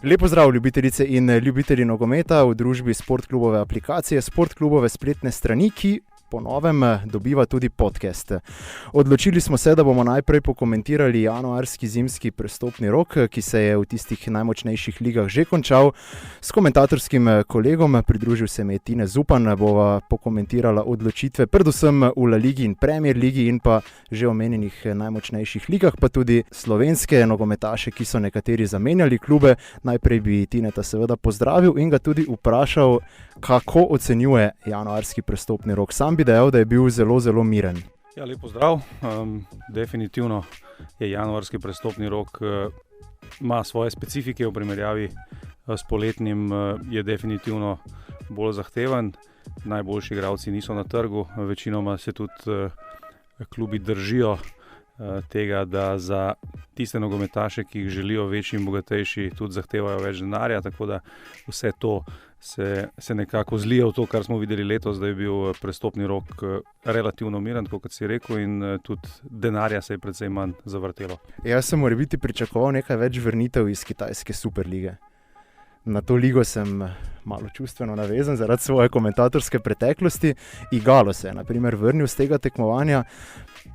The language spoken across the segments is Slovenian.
Lep pozdrav, ljubitelice in ljubitelji nogometa v družbi Sportklubove aplikacije, Sportklubove spletne strani, ki po novem dobiva tudi podcast. Odločili smo se, da bomo najprej pokomentirali januarski zimski prestopni rok, ki se je v tistih najmočnejših ligah že končal. S komentatorskim kolegom, pridružil se mi je Tine Zupan, bova pokomentirala odločitve predvsem v La Ligi in Premier Ligi in pa že omenjenih najmočnejših ligah, pa tudi slovenske nogometaše, ki so nekateri zamenjali klube. Najprej bi Tineta seveda pozdravil in ga tudi vprašal, kako ocenjuje januarski prestopni rok. Sam bi dejal, da je bil zelo, zelo miren. Ja, lep pozdrav. Definitivno je januarski prestopni rok, ima svoje specifike v primerjavi s poletnim, je definitivno bolj zahteven. Najboljši igralci niso na trgu, večinoma se tudi klubi držijo tega, da za tiste nogometaše, ki jih želijo večji in bogatejši, tudi zahtevajo več denarja, tako da vse to se nekako zlije v to, kar smo videli letos, da je bil prestopni rok relativno miren, kot si rekel, in tudi denarja se je precej manj zavrtelo. Jaz sem morebiti pričakoval nekaj več vrnitev iz kitajske Superlige. Na to ligo sem malo čustveno navezan zaradi svoje komentatorske preteklosti. Igalo se je na primer vrnil z tega tekmovanja.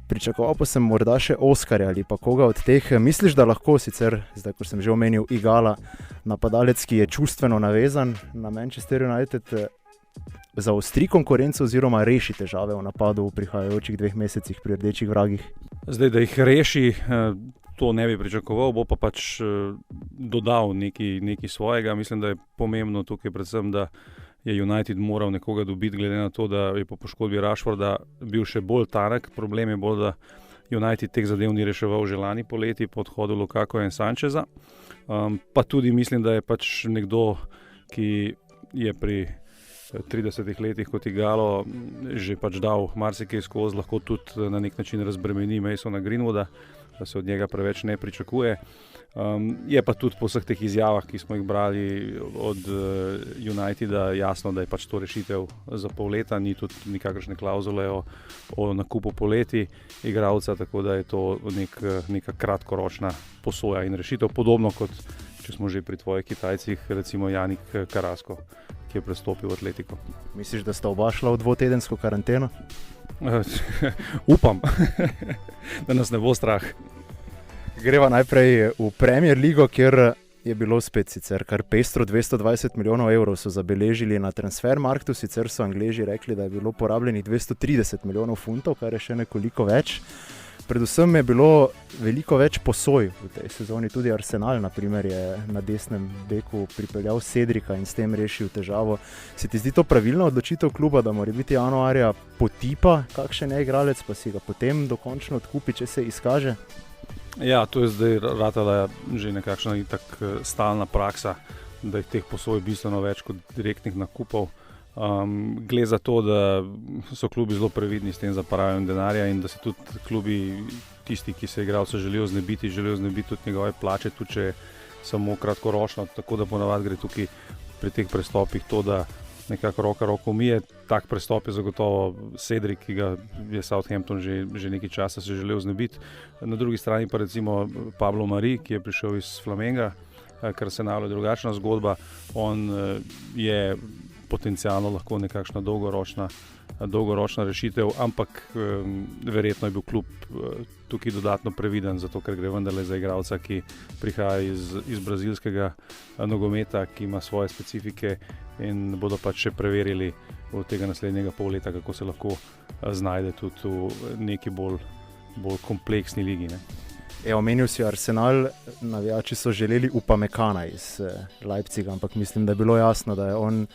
Pričakoval pa sem morda še Oskarja ali pa koga od teh. Misliš, da lahko sicer, zdaj ko sem že omenil Igala, napadalec, ki je čustveno navezan na Manchester United, zaostri konkurenco oziroma reši težave v napadu v prihajajočih 2 mesecih pri rdečih vragih? Zdaj, da jih reši, to ne bi pričakoval, bo pa pač dodal nekaj svojega. Mislim, da je pomembno tukaj predvsem, da je United moral nekoga dobiti, glede na to, da je po poškodbi Rashforda bil še bolj tanek. Problem je bolj, da United teh zadev ni reševal že lani poleti po odhodu Lukakuja in Sancheza. Pa tudi mislim, da je pač nekdo, ki je pri 30 letih kot Igalo že pač dal marsikaj skozi, lahko tudi na nek način razbremeni Masona Greenwooda, da se od njega preveč ne pričakuje. Je pa tudi po vseh teh izjavah, ki smo jih brali od Uniteda, jasno, da je pač to rešitev za pol leta, ni tudi nikakršne klauzule o nakupu poleti igralca, tako da je to neka kratkoročna posoja in rešitev, podobno kot če smo že pri tvojih Kitajcih, recimo Janik Carrasco, ki je prestopil v Atletiko. Misliš, da sta oba šla v 2-tedensko karanteno? Upam, da nas ne bo strah. Greva najprej v Premier Ligo, kjer je bilo spet sicer kar pestro. 220 milijonov evrov so zabeležili na Transfermarktu, sicer so Angleži rekli, da je bilo porabljenih 230 milijonov funtov, kar je še nekoliko več. Predvsem je bilo veliko več posoj v tej sezoni, tudi Arsenal na primer je na desnem beku pripeljal Cedrika in s tem rešil težavo. Se ti zdi to pravilna odločitev kluba, da mora biti januarja potipa kakšen igralec, pa si ga potem dokončno odkupi, če se izkaže? Ja, to je zdaj ratala že nekakšna stalna praksa, da je teh posoj bistveno več kot direktnih nakupov. Gre za to, da so klubi zelo previdni s tem zapravljanjem denarja in da se tudi klubi, tisti, ki se igralca želijo znebiti tudi njegove plače, tudi če je samo kratkoročno, tako da ponavadi gre tukaj pri teh prestopih to, da nekako roka roko umije. Tak prestop je zagotovo Cedric, ki ga je Southampton že nekaj časa se želel znebiti. Na drugi strani pa recimo Pablo Mari, ki je prišel iz Flamenga, kar se navlja drugačna zgodba. On je potencialno lahko nekakšna dolgoročna rešitev, ampak verjetno je bil klub tukaj dodatno previden, zato ker gre vendarle za igralca, ki prihaja iz brazilskega nogometa, ki ima svoje specifike in bodo pač še preverili v tega naslednjega pol leta, kako se lahko znajde tudi v neki bolj kompleksni ligi, ne. Omenil si Arsenal, navijači so želeli Upamecana iz Leipziga, ampak mislim, da je bilo jasno, da je on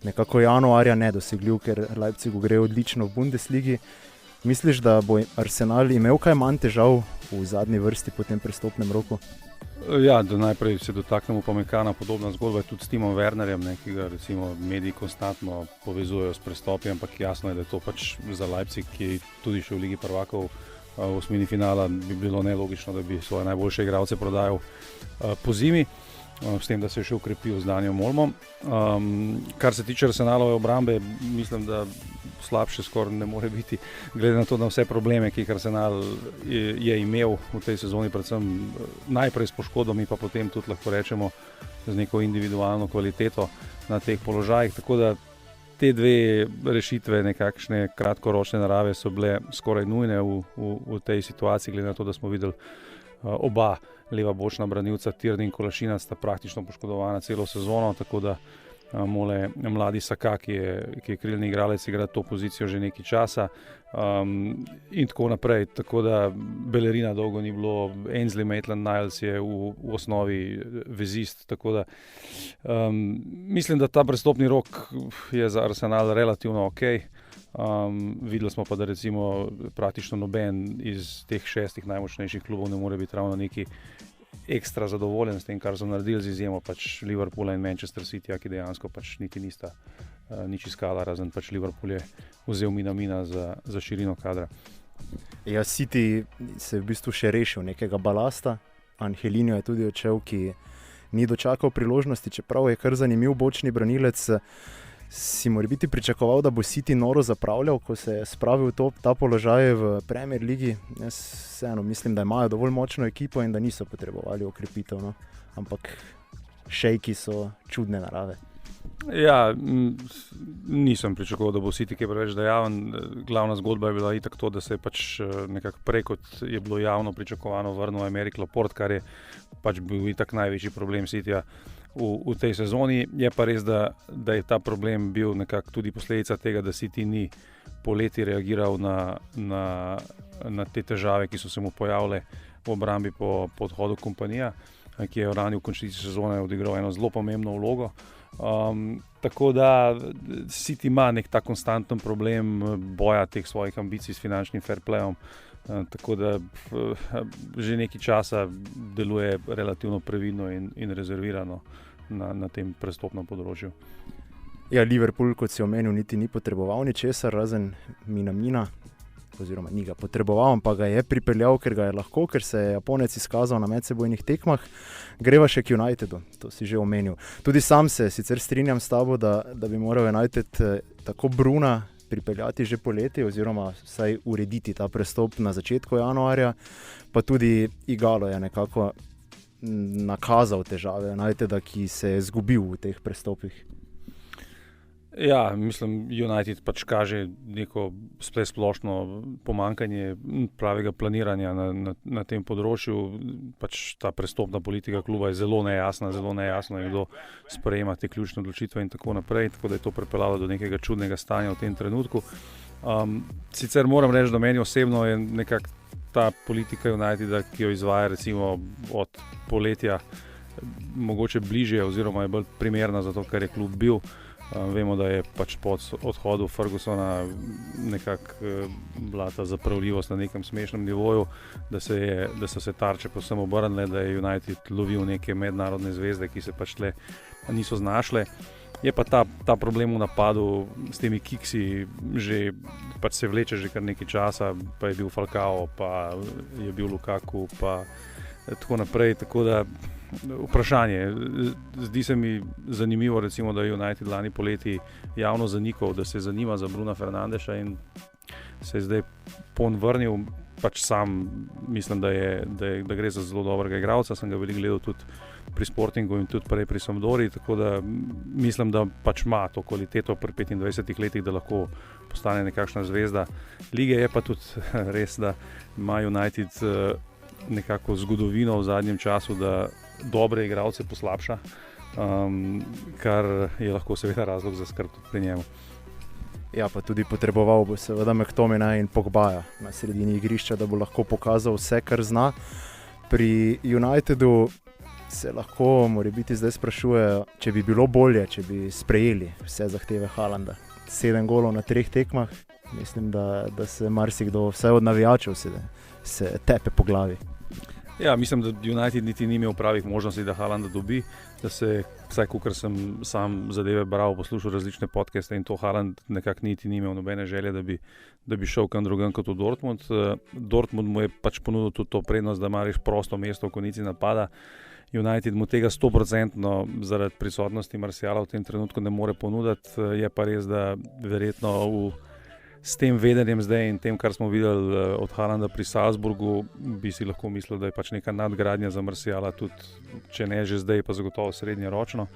nekako januarja nedosegljiv, ker Leipzigu gre odlično v Bundesligi. Misliš, da bo Arsenal imel kaj manj težav v zadnji vrsti po tem prestopnem roku? Ja, da najprej se dotaknemo Upamecana, podobna zgodba je tudi s Timom Wernerjem, ki ga recimo mediji konstantno povezujejo s prestopi, ampak jasno je, da je to pač za Leipzig, ki tudi še v Ligi prvakov v osmini finala, bi bilo nelogično, da bi svoje najboljše igralce prodajal po zimi. S tem, da se je še ukrepil z Danijem Olmom. Kar se tiče Arsenalove obrambe, mislim, da slabše skoraj ne more biti, glede na to, na vse probleme, ki jih Arsenal je imel v tej sezoni, predvsem najprej s poškodbami, pa potem tudi lahko rečemo z neko individualno kvaliteto na teh položajih. Tako da te dve rešitve, nekakšne kratkoročne narave, so bile skoraj nujne v tej situaciji, glede na to, da smo videli oba leva bočna branilca, Tierney in Kolašina, sta praktično poškodovana celo sezono, tako da mole mladi Saka, ki je krilni igralec, igra to pozicijo že nekaj časa, in tako naprej. Tako da Bellerina dolgo ni bilo, Ainsley Maitland-Niles je v osnovi vezist, tako da mislim, da ta prestopni rok je za Arsenal relativno ok. Videli smo pa, da recimo praktično noben iz teh 6 najmočnejših klubov ne more biti ravno neki ekstra zadovoljen s tem, kar so naredili, z izjemo pač Liverpoola in Manchester Cityja, ki dejansko pač niti nista nič iskala, razen pač Liverpool je vzel mina za širino kadra. Ja, City se je v bistvu še rešil nekega balasta, Angelino je tudi odšel, ki ni dočakal priložnosti, čeprav je kar zanimiv bočni branilec. Si morebiti pričakoval, da bo City noro zapravljal, ko se je spravil ta položaj v Premier Ligi? Jaz vseeno mislim, da imajo dovolj močno ekipo in da niso potrebovali okrepitev, no? Ampak šejki so čudne narave. Ja, nisem pričakoval, da bo City kaj preveč dejaven. Glavna zgodba je bila itak to, da se je pač nekako prej, kot je bilo javno pričakovano, vrnil Aymeric Laporte, kar je pač bil itak največji problem Cityja v tej sezoni. Je pa res, da je ta problem bil nekako tudi posledica tega, da City ni poleti reagiral na te težave, ki so se mu pojavile v obrambi po odhodu Kompanija, ki je v rani v končnici sezone odigral eno zelo pomembno vlogo. Tako da City ima nek ta konstanten problem boja teh svojih ambicij s finančnim fair playom, tako da že nekaj časa deluje relativno previdno in rezervirano na tem prestopnem področju. Ja, Liverpool, kot si omenil, niti ni potreboval ničesar, razen Mina, oziroma ni ga potreboval, pa ga je pripeljal, ker ga je lahko, ker se je Japonec izkazal na medsebojnih tekmah. Greva še k Unitedu, to si že omenil. Tudi sam se sicer strinjam s tabo, da bi moral United tako Bruna pripeljati že poleti, oziroma vsaj urediti ta prestop na začetku januarja, pa tudi Igalo je nekako nakazal težave Uniteda, ki se je zgubil v teh prestopih. Ja, mislim, United pač kaže neko splošno pomanjkanje pravega planiranja na tem področju. Pač ta prestopna politika kluba je zelo nejasna je, kdo sprejema te ključne odločitve in tako naprej, tako da je to pripeljalo do nekega čudnega stanja v tem trenutku. Sicer moram reči, da meni osebno je nekako ta politika Uniteda, ki jo izvaja recimo od poletja, mogoče bližje oziroma je bolj primerna za to, kar je klub bil. Vemo, da je pač po odhodu Fergusona nekako bila ta zapravljivost na nekem smešnem nivoju, da so se tarče povsem obrnile, da je United lovil neke mednarodne zvezde, ki se pač tle niso znašle. Je pa ta problem v napadu s temi kiksi že pač se vleče že kar nekaj časa, pa je bil Falcao, pa je bil Lukaku, pa tako naprej, tako da vprašanje. Zdi se mi zanimivo, recimo, da je United lani poleti javno zanikal, da se zanima za Bruna Fernandeša in se je zdaj vrnil. Pač sam mislim, da gre za zelo dobrega igralca, sem ga veliko gledal tudi pri Sportingu in tudi prej pri Sampdori, tako da mislim, da pač ima to kvaliteto pri 25 letih, da lahko postane nekakšna zvezda lige. Je pa tudi res, da ima United nekako zgodovino v zadnjem času, da dobre igralce poslabša, kar je lahko seveda razlog za skrb tudi pri njemu. Ja, pa tudi potreboval bo seveda McTominaya in Pogbaja na sredini igrišča, da bo lahko pokazal vse, kar zna. Pri Unitedu se lahko morebiti zdaj sprašujejo, če bi bilo bolje, če bi sprejeli vse zahteve Haalanda. 7 golov na 3 tekmah, mislim, da se marsikdo, vsaj od navijačev, se tepe po glavi. Ja, mislim, da United niti ni imel pravih možnosti, da Haalanda dobi, da se, vsaj kakor sem sam zadeve bral, poslušal različne podcaste in to Haaland nekako niti ni imel nobene želje, da bi šel kam drugam kot v Dortmund. Dortmund mu je pač ponudil tudi to prednost, da ima res prosto mesto v konici napada. United mu tega 100% zaradi prisotnosti Marciala v tem trenutku ne more ponuditi. Je pa res, da verjetno v s tem vedenjem zdaj in tem, kar smo videli od Haalanda pri Salzburgu, bi si lahko mislil, da je pač neka nadgradnja za Martiala, tudi če ne že zdaj, pa zagotovo srednjeročno,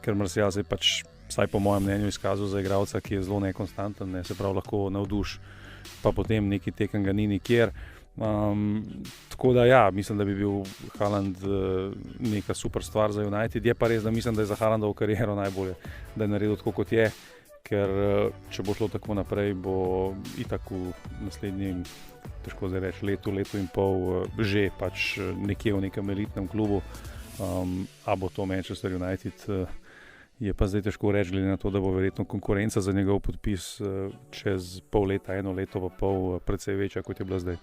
ker Martial se je pač, vsaj po mojem mnenju, izkazal za igralca, ki je zelo nekonstanten, ne, se pravi lahko navduš, pa potem neki tekem ga ni nikjer. Tako da ja, mislim, da bi bil Haaland neka super stvar za United. Je pa res, da mislim, da je za Haalandovo kariero najbolje, da je naredil tako, kot je, ker če bo šlo tako naprej, bo itak v naslednjem, težko zdaj reči, letu in pol že pač nekje v nekem elitnem klubu, a bo to Manchester United, je pa zdaj težko reči, glede na to, da bo verjetno konkurenca za njegov podpis čez pol leta, 1 leto pa pol precej večja, kot je bila zdaj.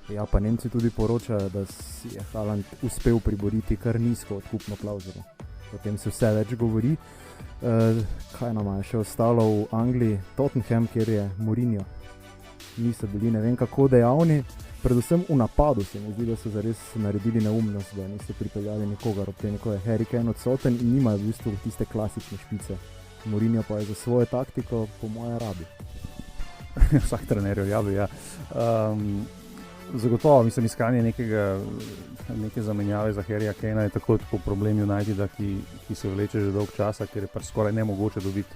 Ja, pa Nemci tudi poročajo, da si je Haaland uspel priboriti kar nizko odkupno klavzulo. O tem se vse več govori. Kaj nam je še ostalo v Angliji? Tottenham, kjer je Mourinho. Niso bili ne vem kako dejavni, predvsem v napadu se mi zdi, da so zares naredili neumnost, da niso pripeljali nikogar, ob tem, ko je Harry Kane odsoten in nimajo v bistvu tiste klasične špice. Mourinho pa je za svojo taktiko po moje rabi. Vsak trener jo javi, ja. Zagotovo, mislim, iskanje neke zamenjave za Harryja Kanea je tako problem Uniteda, ki se vleče že dolg časa, ker je pač skoraj nemogoče dobiti,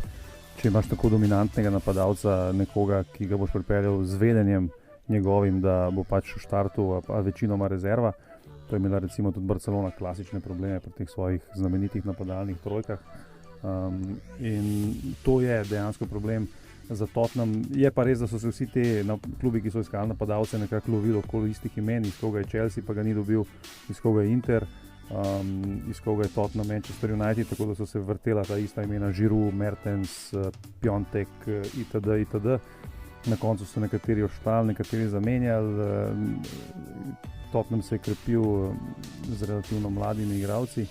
če imaš tako dominantnega napadalca, nekoga, ki ga boš pripeljal z vedenjem njegovim, da bo pač v štartu, a večinoma rezerva. To je imela recimo tudi Barcelona klasične probleme pri teh svojih znamenitih napadalnih trojkah. In to je dejansko problem za Tottenham. Je pa res, da so se vsi te klubi, ki so iskali napadalce, nekako lovili okoli istih imen, iz koga je Chelsea, pa ga ni dobil, iz koga je Inter, iz koga je Tottenham, Manchester United, tako da so se vrtela ta ista imena, Giroud, Mertens, Piontek, itd. Na koncu so nekateri odštali, nekateri zamenjali. Tottenham se je krepil z relativno mladimi igralci.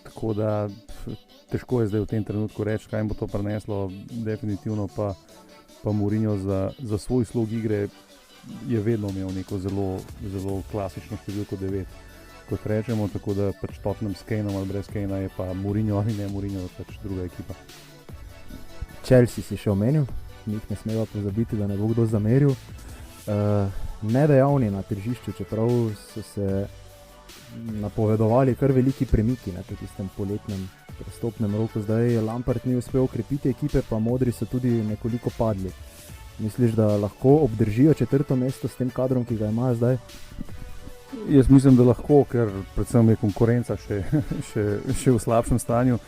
Tako da težko je zdaj v tem trenutku reči, kaj jim bo to prineslo. Definitivno pa Mourinho za svoj slog igre je vedno imel neko zelo klasično številko 9, kot rečemo, tako da pač Tottenham s Kaneom ali brez Kanea je pa Mourinho ali ne Mourinho, pač druga ekipa. Chelsea si še omenil, njih ne smeva pozabiti, da ne bo kdo zameril. Nedejavni na tržišču, čeprav so se napovedovali kar veliki premiki na tistem poletnem prestopnem roku. Zdaj Lampard ni uspel okrepiti ekipe, pa modri so tudi nekoliko padli. Misliš, da lahko obdržijo 4. mesto s tem kadrom, ki ga imajo zdaj? Jaz mislim, da lahko, ker predvsem je konkurenca še v slabšem stanju.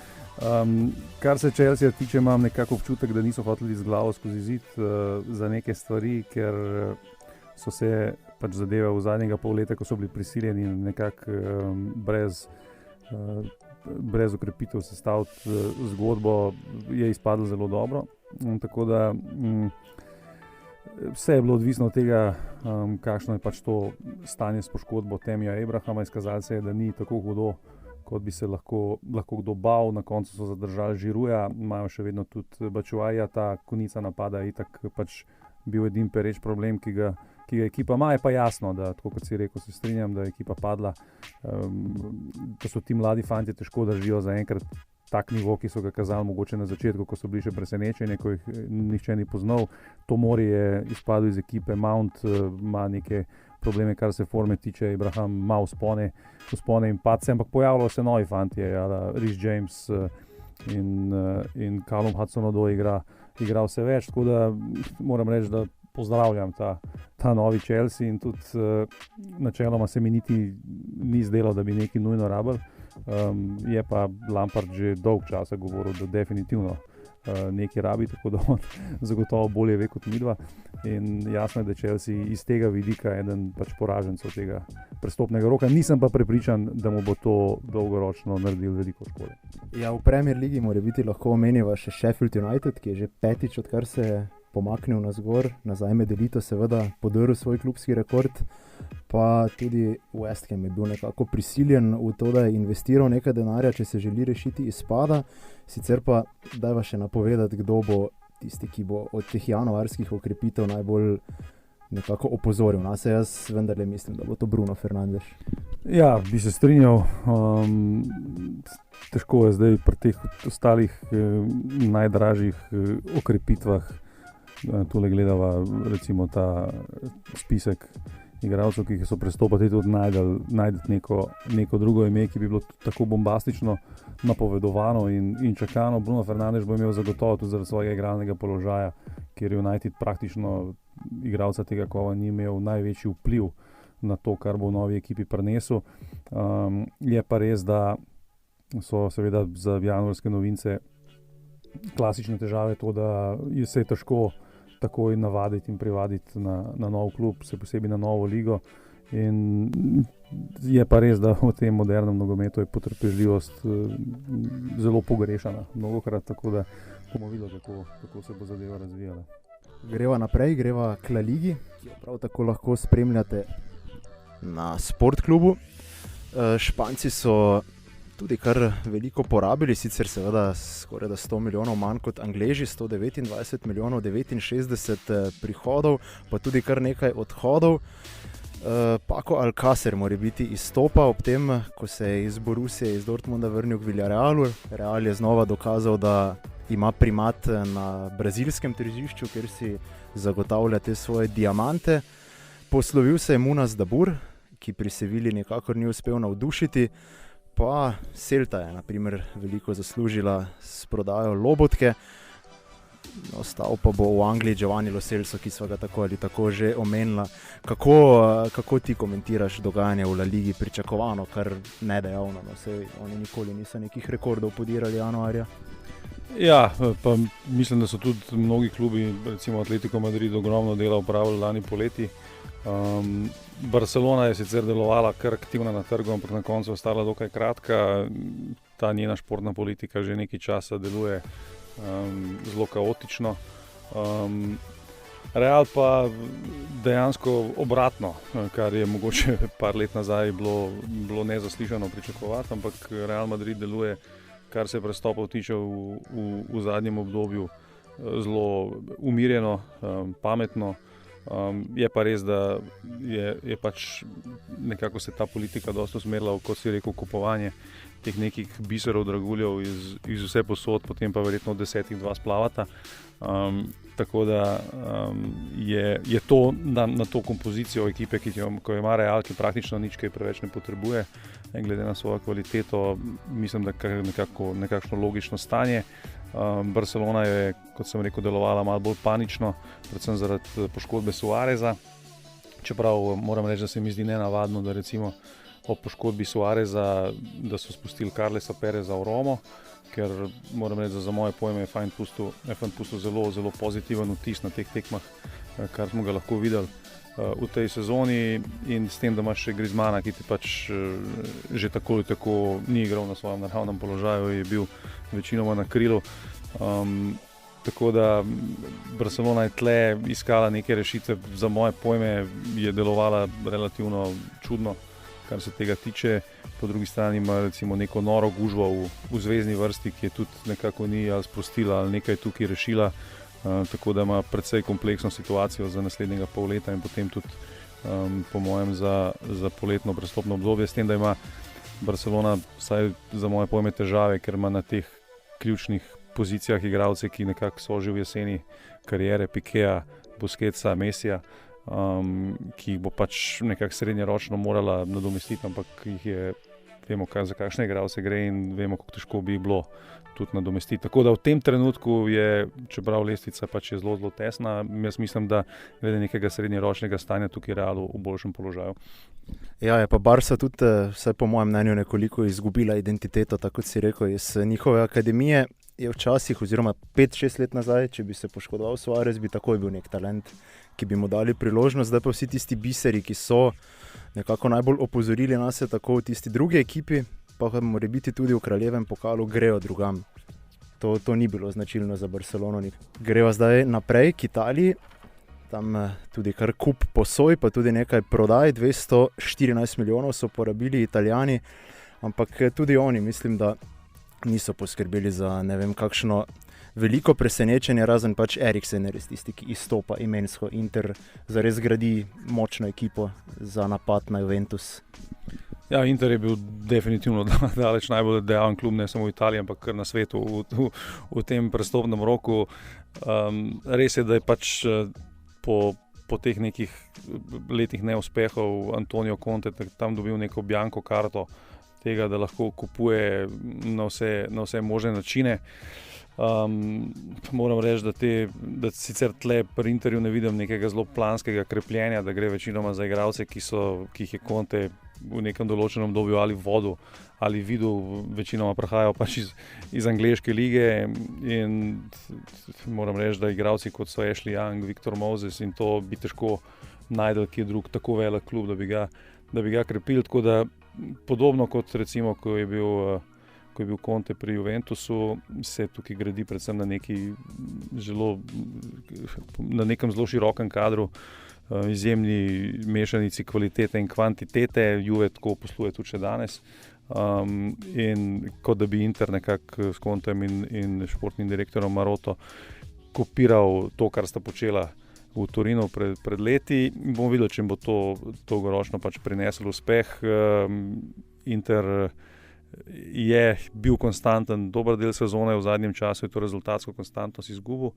Kar se Chelsea tiče, imam nekako občutek, da niso hoteli z glavo skozi zid za neke stvari, ker so se pač zadeve v zadnjega pol leta, ko so bili prisiljeni nekako brez ukrepitev sestaviti zgodbo, je izpadlo zelo dobro. Tako da vse je bilo odvisno od tega, kakšno je pač to stanje s poškodbo Tamija Abrahama. Izkazalo se je, da ni tako hudo, kot bi se lahko kdo bal. Na koncu so zadržali Girouda, imajo še vedno tudi Batshuaija, ta konica napada je itak pač bil edin pereč problem, ki ga ekipa ima. Je pa jasno, da tako kot si rekel, se strinjam, da je ekipa padla, da so ti mladi fantje težko držijo zaenkrat tak nivo, ki so ga kazali mogoče na začetku, ko so bili še presenečeni, ko jih nihče ni poznal. Tomori je izpadel iz ekipe, Mount ima neke probleme, kar se forme tiče, Abraham ima vzpone in padce, ampak pojavljajo se novi fantje, Reece James in Callum Hudson-Odoi igra vse več, tako da moram reči, da pozdravljam ta novi Chelsea in tudi načeloma se mi ni zdelo, da bi nekaj nujno rabili. Je pa Lampard že dolg časa govoril, da definitivno nekaj rabi, tako da on zagotovo bolje ve kot midva. In jasno je, da Chelsea iz tega vidika eden pač poražencev tega prestopnega roka. Nisem pa prepričan, da mu bo to dolgoročno naredil veliko škode. Ja, v Premier Ligi mora biti lahko omeniva še Sheffield United, ki je že 5. odkar se je pomaknil nazgor, nazaj med elito, seveda podrl svoj klubski rekord, pa tudi West Ham je bil nekako prisiljen v to, da je investiral nekaj denarja, če se želi rešiti izpada. Sicer pa dajva še napovedati, kdo bo tisti, ki bo od teh januarskih okrepitev najbolj nekako opozoril. Se jaz vendarle mislim, da bo to Bruno Fernandes. Ja, bi se strinjal. Težko je zdaj pri teh ostalih najdražjih okrepitvah tole gledava recimo ta spisek igralcev, ki so prestopili, tudi najti neko drugo ime, ki bi bilo tako bombastično napovedovano in čakano. Bruno Fernandes bo imel zagotovo tudi zaradi svojega igralnega položaja, kjer je United praktično igralca tega kova ni imel največji vpliv na to, kar bo v novi ekipi prinesel. Je pa res, da so seveda za januarske novince klasične težave to, da se je težko takoj navaditi in privaditi na nov klub, se posebej na novo ligo. In je pa res, da v tem modernem nogometu je potrpežljivost zelo pogrešana mnogokrat, tako da bomo videli, kako se bo zadeva razvijala. Greva naprej, greva k La Ligi, ki jo prav tako lahko spremljate na Sportklubu. Španci so tudi kar veliko porabili, sicer seveda skoraj 100 milijonov manj kot Angleži, 129 milijonov, 69 prihodov, pa tudi kar nekaj odhodov. Paco Alcácer mora biti izstopa ob tem, ko se je iz Borussije, iz Dortmunda vrnil k Villarealu. Real je znova dokazal, da ima primat na brazilskem tržišču, kjer si zagotavlja te svoje diamante. Poslovil se je Munas Dabur, ki pri Sevilji nikakor ni uspel navdušiti, pa Celta je na primer veliko zaslužila s prodajo Lobotke. Ostal pa bo v Angliji Giovanni Lo Celso, ki sva ga tako ali tako že omenila. Kako ti komentiraš dogajanje v La Ligi, pričakovano, kar nedejavno? Saj oni nikoli niso nekih rekordov podirali januarja. Ja, pa mislim, da so tudi mnogi klubi, recimo Atletico Madrid, ogromno dela opravili lani poleti. Barcelona je sicer delovala kar aktivna na trgu, ampak na koncu ostala dokaj kratka. Ta njena športna politika že nekaj časa deluje zelo kaotično. Real pa dejansko obratno, kar je mogoče par let nazaj bilo nezaslišano pričakovati, ampak Real Madrid deluje, kar se prestopov tiče v zadnjem obdobju, zelo umirjeno, pametno. Je pa res, da je pač nekako se ta politika dosta usmerila v, kot si rekel, kupovanje teh nekih biserov, draguljev iz vse posod, potem pa verjetno 10-2 splavata. Tako da je to na to kompozicijo ekipe, ko ima Real, ki praktično nič kaj preveč ne potrebuje, glede na svojo kvaliteto, mislim, da nekakšno logično stanje. Barcelona je, kot sem rekel, delovala malo bolj panično, predvsem zaradi poškodbe Suareza. Čeprav moram reči, da se mi zdi nenavadno, da recimo ob poškodbi Suareza, da so spustili Carlesa Pereza v Romo, ker moram reči, da za moje pojme je fajn pustil zelo pozitiven vtis na teh tekmah, kar smo ga lahko videli v tej sezoni, in s tem, da imaš še Griezmana, ki ti pač že tako ali tako ni igral na svojem naravnem položaju, je bil večinoma na krilu. Tako da Barcelona je tle iskala neke rešitve, za moje pojme je delovala relativno čudno, kar se tega tiče. Po drugi strani ima recimo neko noro gužvo v zvezni vrsti, ki je tudi nekako ni ali sprostila ali nekaj tukaj rešila. Tako da ima precej kompleksno situacijo za naslednjega pol leta in potem tudi po mojem za poletno prestopno obdobje, s tem, da ima Barcelona vsaj za moje pojme težave, ker ima na teh ključnih pozicijah igralce, ki nekako so že v jeseni kariere, Piqueja, Busquetsa, Messija, ki jih bo pač nekako srednjeročno morala nadomestiti, ampak vemo, za kakšne igralce gre in vemo, kako težko bi bilo tudi nadomestiti. Tako da v tem trenutku je, čeprav lestvica pač je zelo tesna, jaz mislim, da glede nekega srednjeročnega stanja tukaj Realu v boljšem položaju. Ja, je pa Barca tudi, vsaj po mojem mnenju, nekoliko izgubila identiteto, tako kot si rekel, iz njihove akademije. Je včasih, oziroma 5-6 let nazaj, če bi se poškodoval Suarez, bi takoj bil nek talent, ki bi mu dali priložnost. Zdaj pa vsi tisti biseri, ki so nekako najbolj opozorili nas, tako v tisti drugi ekipi, pa mora biti tudi v kraljevem pokalu, grejo drugam. To ni bilo značilno za Barcelono. Greva zdaj naprej k Italiji, tam tudi kar kup posoj, pa tudi nekaj prodaj, 214 milijonov so porabili Italijani, ampak tudi oni mislim, da niso poskrbeli za ne vem kakšno veliko presenečenje, razen pač Eriksen je res tisti, ki izstopa imensko. Inter zares gradi močno ekipo za napad na Juventus. Ja, Inter je bil definitivno daleč najbolj dejaven klub, ne samo v Italiji, ampak kar na svetu v tem prestopnem roku. Res je, da je pač po teh nekih letih neuspehov Antonio Conte tam dobil neko bianco karto tega, da lahko kupuje na vse možne načine. Moram reči, da sicer tle pri Interju ne vidim nekega zelo planskega krepljenja, da gre večinoma za igralce, ki jih je Conte v nekem določenem obdobju ali vodil ali videl, večinoma prihajajo pač iz angleške lige in moram reči, da igralci kot so Ashley Young, Victor Moses in to bi težko najdel kje drug tako velik klub, da bi ga krepili, tako da podobno kot recimo, ko je bil Conte pri Juventusu, se tukaj gradi predvsem na nekem zelo širokem kadru, izjemni mešanici kvalitete in kvantitete. Juve tako posluje tudi še danes. In kot da bi Inter nekako s Contem in športnim direktorjem Maroto kopiral to, kar sta počela v Torinu pred leti. Bomo videli, če bo to dolgoročno pač prineslo uspeh. Inter je bil konstanten dober del sezone, v zadnjem času je to rezultatsko konstantnost izgubil.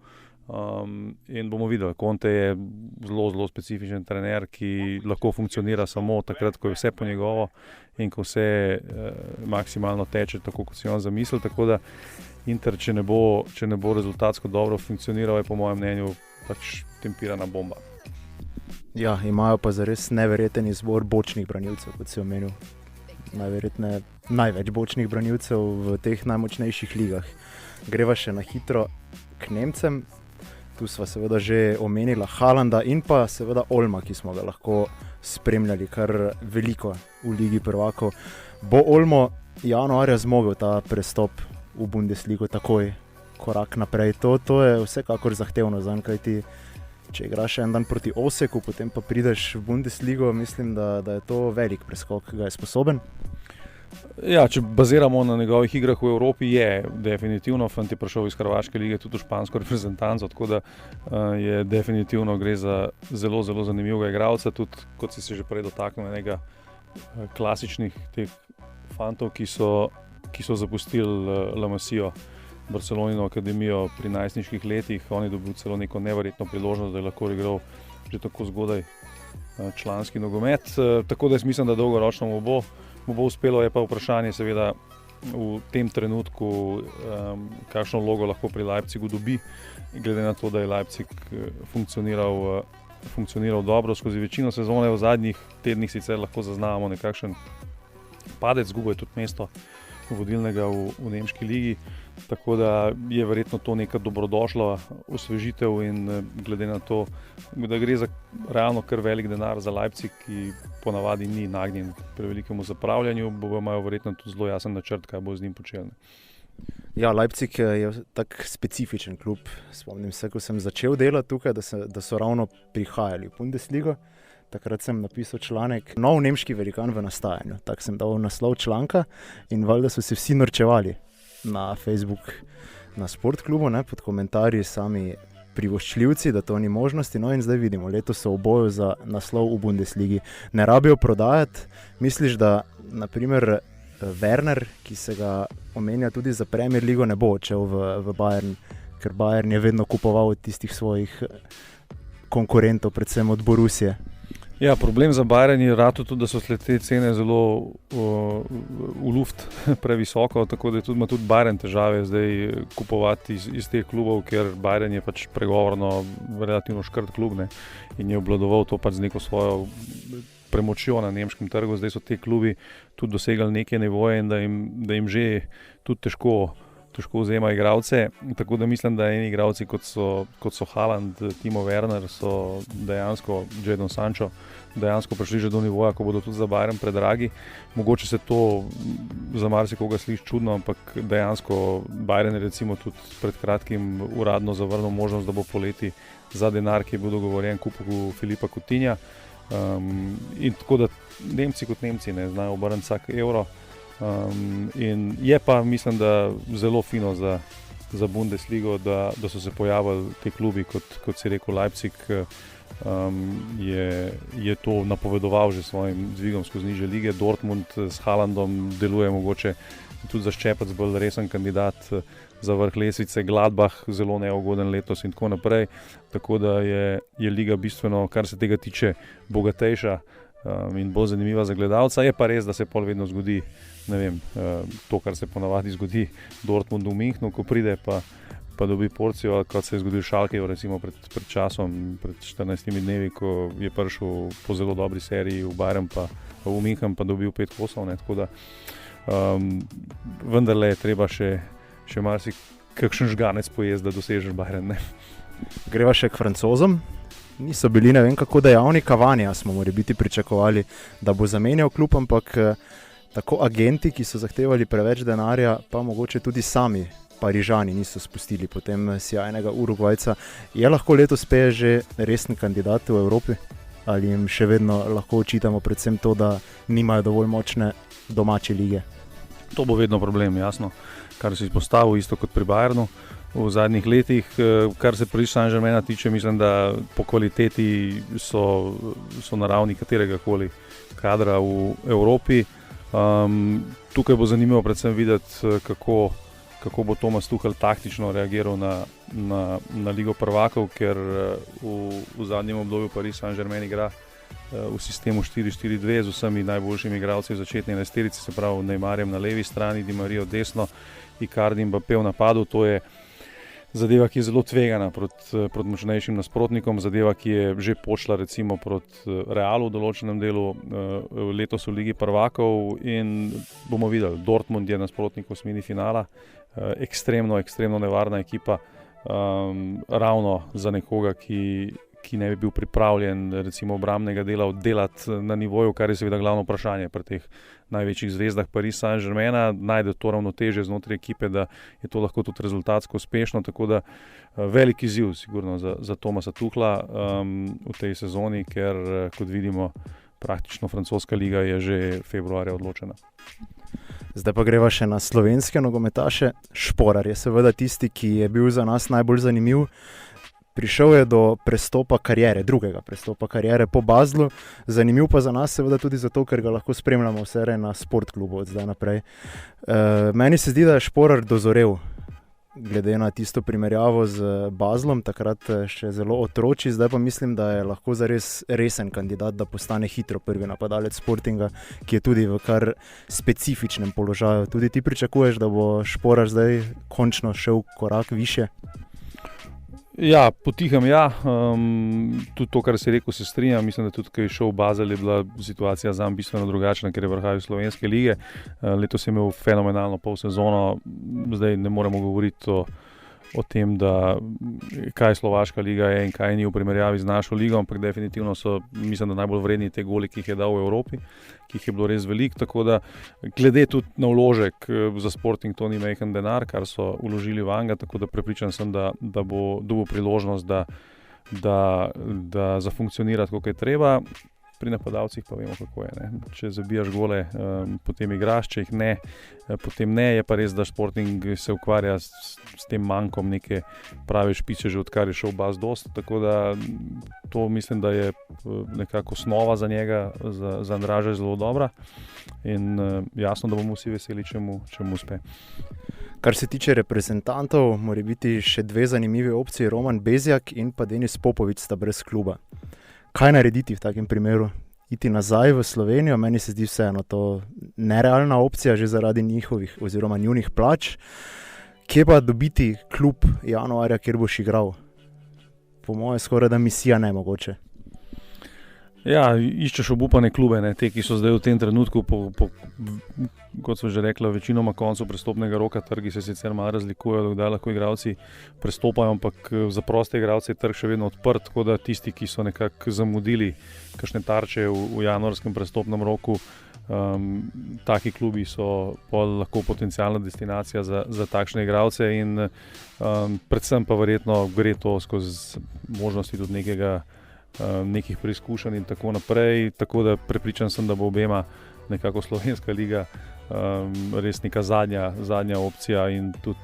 In bomo videli, Conte je zelo, zelo specifičen trener, ki lahko funkcionira samo takrat, ko je vse po njegovo in ko vse maksimalno teče, tako kot si on zamislil. Tako da Inter, če ne bo rezultatsko dobro funkcioniral, je po mojem mnenju pač tempirana bomba. Ja, imajo pa zares neverjeten izbor bočnih branilcev, kot si omenil. Največ bočnih branilcev v teh najmočnejših ligah. Greva še na hitro k Nemcem. Tu sva seveda že omenila Haalanda in pa seveda Olma, ki smo ga lahko spremljali kar veliko v Ligi prvakov. Bo Olmo januarja zmogel ta prestop v Bundesligo takoj, korak naprej? To je vsekakor zahtevno zanj, kajti če igraš en dan proti Oseku, potem pa prideš v Bundesligo, mislim, da je to velik preskok, ga je sposoben. Ja, če baziramo na njegovih igrah v Evropi, je definitivno, fant je prišel iz Hrvaške lige tudi v špansko reprezentanco, tako da je definitivno gre za zelo, zelo zanimivega igralca, tudi kot si se že prej dotaknil, enega klasičnih teh fantov, ki so zapustili La Masio, Barcelonino akademijo pri najstniških letih. On je dobil celo neko neverjetno priložnost, da je lahko igral že tako zgodaj članski nogomet. Tako da jaz mislim, da dolgoročno mu bo uspelo. Je pa vprašanje seveda v tem trenutku, kakšno vlogo lahko pri Leipzigu dobi, glede na to, da je Leipzig funkcioniral dobro skozi večino sezone. V zadnjih tednih sicer lahko zaznavamo nekakšen padec, izgubo je tudi mesto vodilnega v nemški ligi, tako da je verjetno to neka dobrodošla osvežitev in glede na to, da gre za realno kar velik denar za Leipzig, ki ponavadi ni nagnjen prevelikemu zapravljanju, imajo verjetno tudi zelo jasen načrt, kaj bo z njim počel. Ja, Leipzig je tak specifičen klub. Spomnim se, ko sem začel delati tukaj, da so ravno prihajali v Bundesligo. Takrat sem napisal članek Nov nemški velikan v nastajanju. Tako sem dal naslov članka in valjda so se vsi norčevali na Facebook, na Sportklubu, pod komentarji sami privoščljivci, da to ni možnosti. No in zdaj vidimo, letos so v boju za naslov v Bundesligi. Ne rabijo prodajati. Misliš, da naprimer Werner, ki se ga omenja tudi za Premier ligo, ne bo odšel v Bayern, ker Bayern je vedno kupoval od tistih svojih konkurentov, predvsem od Borussije? Ja, problem za Bayern je rato tudi, da so te cene zelo v luft previsoko, tako da ima tudi Bayern težave zdaj kupovati iz teh klubov, ker Bayern je pač pregovorno relativno škrt klub, ne, in je obvladoval to pač z neko svojo premočjo na nemškem trgu. Zdaj so te klubi tudi dosegali neke nivoje in da jim že tudi težko vzema igralce, tako da mislim, da eni igralci kot so Haaland, Timo Werner, so dejansko, Jadon Sancho, dejansko prišli že do nivoja, ko bodo tudi za Bayern predragi. Mogoče se to za marsikoga sliši čudno, ampak dejansko Bayern je recimo tudi pred kratkim uradno zavrnil možnost, da bo poleti za denar, ki je bil dogovorjen, kupil Filipa Coutinha. In tako da Nemci kot Nemci ne znajo obrniti vsak evro. In je pa, mislim, da zelo fino za Bundesligo, da so se pojavili te klubi, kot si rekel Leipzig, je to napovedoval že svojim dvigom skozi nižje lige. Dortmund s Haalandom deluje mogoče tudi zaščepati bolj resen kandidat za vrh lestvice, Gladbach zelo neugoden letos in tako naprej. Tako da je liga bistveno, kar se tega tiče, bogatejša in bolj zanimiva za gledalca. Je pa res, da se pol vedno zgodi, ne vem, to, kar se ponavadi zgodi Dortmundu v Münchnu, ko pride pa dobi porcijo, kot se je zgodil Schalkeju recimo pred časom, pred 14 dnevi, ko je prišel po zelo dobri seriji v Bayern pa v München pa dobil 5 kosov, ne, tako da vendarle je treba še kakšen žganec pojesti, da dosežeš Bayern, ne. Greva še k Francozom. Niso bili ne vem kako dejavni. Cavania smo morebiti pričakovali, da bo zamenjal klub, ampak tako agenti, ki so zahtevali preveč denarja, pa mogoče tudi sami Parižani niso spustili potem sjajnega Urugvajca. Je lahko letos že resen kandidat v Evropi? Ali jim še vedno lahko očitamo predvsem to, da nimajo dovolj močne domače lige? To bo vedno problem, jasno, kar se izpostavil, isto kot pri Bayernu v zadnjih letih. Kar se Paris Saint-Germaina tiče, mislim, da po kvaliteti so na ravni katerega koli kadra v Evropi. Tukaj bo zanimivo predvsem videti, kako bo Thomas Tuchel taktično reagiral na Ligo prvakov, ker v zadnjem obdobju Paris Saint-Germain igra v sistemu 4-4-2 z vsemi najboljšimi igralci v začetni enajsterici, se pravi Neymarjem na levi strani, Di Marijo desno, Icardi in Mbappé v napadu. To je zadeva, ki je zelo tvegana proti močnejšim nasprotnikom, zadeva, ki je že počela recimo proti Realu v določenem delu letos v Ligi prvakov in bomo videli, Dortmund je nasprotnik v osmini finala, ekstremno nevarna ekipa, ravno za nekoga, ki ne bi bil pripravljen recimo obrambnega dela oddelati na nivoju, kar je seveda glavno vprašanje pri teh največjih zvezdah Paris Saint-Germaina, najde to ravnotežje znotraj ekipe, da je to lahko tudi rezultatsko uspešno, tako da velik izziv sigurno za Thomasa Tuchla v tej sezoni, ker kot vidimo, praktično francoska liga je že februarja odločena. Zdaj pa greva še na slovenske nogometaše. Šporar je seveda tisti, ki je bil za nas najbolj zanimiv. Prišel je do drugega prestopa kariere po Baslu. Zanimiv pa za nas seveda tudi zato, ker ga lahko spremljamo vse na Sportklubu od zdaj naprej. Meni se zdi, da je Šporar dozorel, glede na tisto primerjavo z Baslom, takrat še zelo otroči, zdaj pa mislim, da je lahko zares resen kandidat, da postane hitro prvi napadalec Sportinga, ki je tudi v kar specifičnem položaju. Tudi ti pričakuješ, da bo Šporar zdaj končno šel korak više? Ja, potihem ja. Tudi to, kar si rekel, se strinjam. Mislim, da tudi, ko je šel v Basel, je bila situacija zanj bistveno drugačna, ker je vrhajal slovenske lige. Letos je imel fenomenalno polsezono. Zdaj ne moremo govoriti o tem, kaj slovaška liga je in kaj ni v primerjavi z našo ligo, ampak definitivno so, mislim, da najbolj vredni te goli, ki jih je dal v Evropi, ki jih je bilo res veliko, tako da glede tudi na vložek za Sporting to ni majhen denar, kar so vložili vanga, tako da prepričan sem, da bo dobil priložnost, da zafunkcionira tako, kot je treba. Pri napadalcih pa vemo, kako je. Ne? Če zabijaš gole, potem igraš, če jih ne, potem ne. Je pa res, da Sporting se ukvarja s tem manjkom neke prave špice, že odkar je šel Bas dost, tako da to mislim, da je nekako osnova za njega, za Andraža zelo dobra in jasno, da bomo vsi veseli, če mu uspe. Kar se tiče reprezentantov, mora biti še dve zanimivi opcije, Roman Bezjak in pa Denis Popovič sta brez kluba. Kaj narediti v takem primeru? Iti nazaj v Slovenijo? Meni se zdi vseeno to nerealna opcija, že zaradi njihovih oziroma njunih plač. Kje pa dobiti klub januarja, kjer boš igral? Po moje skoraj da misija nemogoče. Ja, iščeš obupane klube, ne? Te, ki so zdaj v tem trenutku, kot so že rekla, večinoma koncu prestopnega roka, trgi se sicer malo razlikujejo, kdaj lahko igralci prestopajo, ampak za proste igralce je trg še vedno odprt, tako da tisti, ki so nekako zamudili kakšne tarče v januarskem prestopnem roku, taki klubi so lahko potencialna destinacija za takšne igralce in predvsem pa verjetno gre to skozi možnosti tudi nekih preizkušenj in tako naprej, tako da prepričan sem, da bo obema nekako slovenska liga res neka zadnja opcija in tudi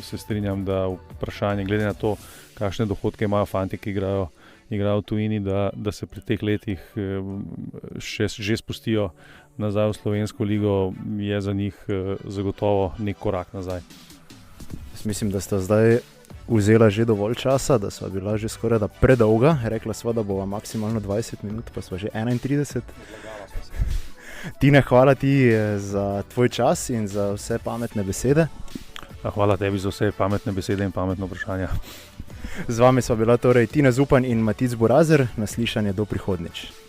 se strinjam, da vprašanje glede na to, kakšne dohodke imajo fanti, ki igrajo v tujini, da se pri teh letih že spustijo nazaj v slovensko ligo, je za njih zagotovo nek korak nazaj. Mislim, da sta zdaj vzela že dovolj časa, da sva bila že skoraj da predolga. Rekla sva, da bova maksimalno 20 minut, pa sva že 31. Tine, hvala ti za tvoj čas in za vse pametne besede. Hvala tebi za vse pametne besede in pametno vprašanje. Z vami sva bila torej Tina Zupan in Matic Burazer. Naslišanje do prihodnjič.